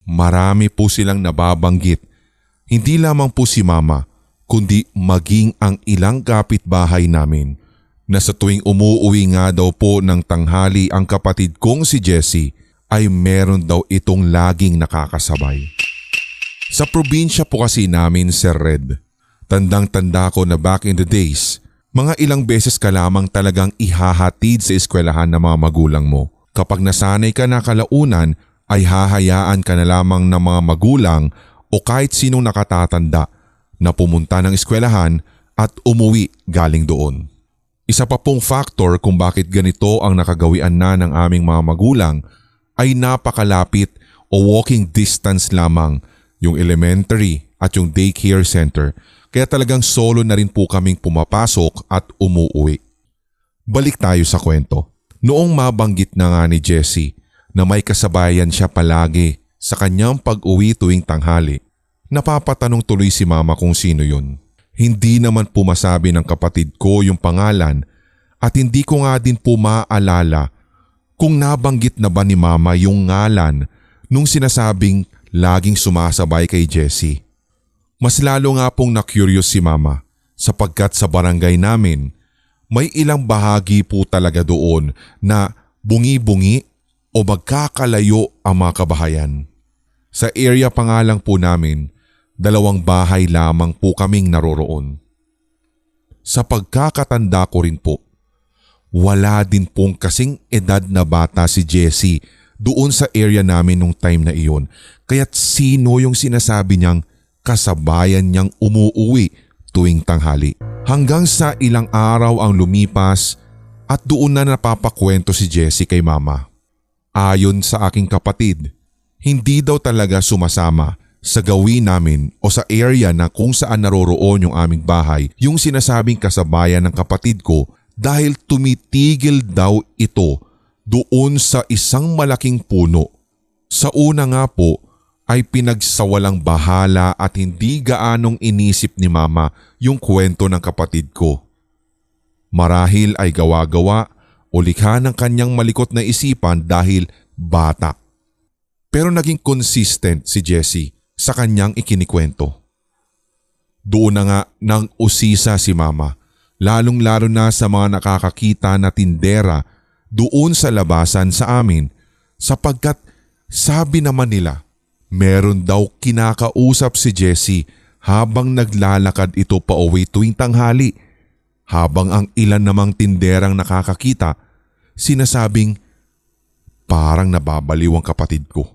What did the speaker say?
Marami po silang nababanggit. Hindi lamang po si Mama, kundi maging ang ilang kapitbahay namin na sa tuwing umuuwi nga daw po ng tanghali ang kapatid kong si Jessie ay meron daw itong laging nakakasabay. Sa probinsya po kasi namin, Sir Red, tandang-tanda ko na back in the days, mga ilang beses ka lamang talagang ihahatid sa eskwelahan ng mga magulang mo. Kapag nasanay ka na kalaunan ay hahayaan ka na lamang ng mga magulang o kahit sinong nakatatanda na pumunta ng eskwelahan at umuwi galing doon. Isa pa pong factor kung bakit ganito ang nakagawian na ng aming mga magulang ay napakalapit o walking distance lamang yung elementary at yung daycare center, kaya talagang solo na rin po kaming pumapasok at umuwi. Balik tayo sa kwento. Noong mabanggit na nga ni Jessie na may kasabayan siya palagi sa kanyang pag-uwi tuwing tanghali, napapatanong tuloy si Mama kung sino yun. Hindi naman po masabi ng kapatid ko yung pangalan at hindi ko nga din po maalala kung nabanggit na ba ni Mama yung ngalan nung sinasabing laging sumasabay kay Jessie. Mas lalo nga pong na-curious si Mama sapagkat sa barangay namin may ilang bahagi po talaga doon na bungi-bungi o magkakalayo ang mga kabahayan. Sa area pa nga lang po namin, 2 bahay lamang po kaming naroroon. Sa pagkakatanda ko rin po, wala din pong kasing edad na bata si Jessie doon sa area namin nung time na iyon. Kaya't sino yung sinasabi niyang kasabayan niyang umuuwi tuwing tanghali. Hanggang sa ilang araw ang lumipas at doon na napapakwento si Jessie kay Mama. Ayon sa aking kapatid, hindi daw talaga sumasama sa gawin namin o sa area na kung saan naroroon yung aming bahay yung sinasabing kasabayan ng kapatid ko dahil tumitigil daw ito doon sa isang malaking puno. Sa una nga po ay pinagsawalang bahala at hindi gaanong inisip ni Mama yung kwento ng kapatid ko. Marahil ay gawa-gawa o likha ng kanyang malikot na isipan dahil bata. Pero naging consistent si Jessie sa kanyang ikinikwento. Doon na nga nang usisa si Mama, lalong-lalo na sa mga nakakakita na tindera doon sa labasan sa amin sapagkat sabi naman nila meron daw kinakausap si Jessie habang naglalakad ito pauwi tuwing tanghali habang ang ilan namang tinderang nakakakita sinasabing parang nababaliw ang kapatid ko.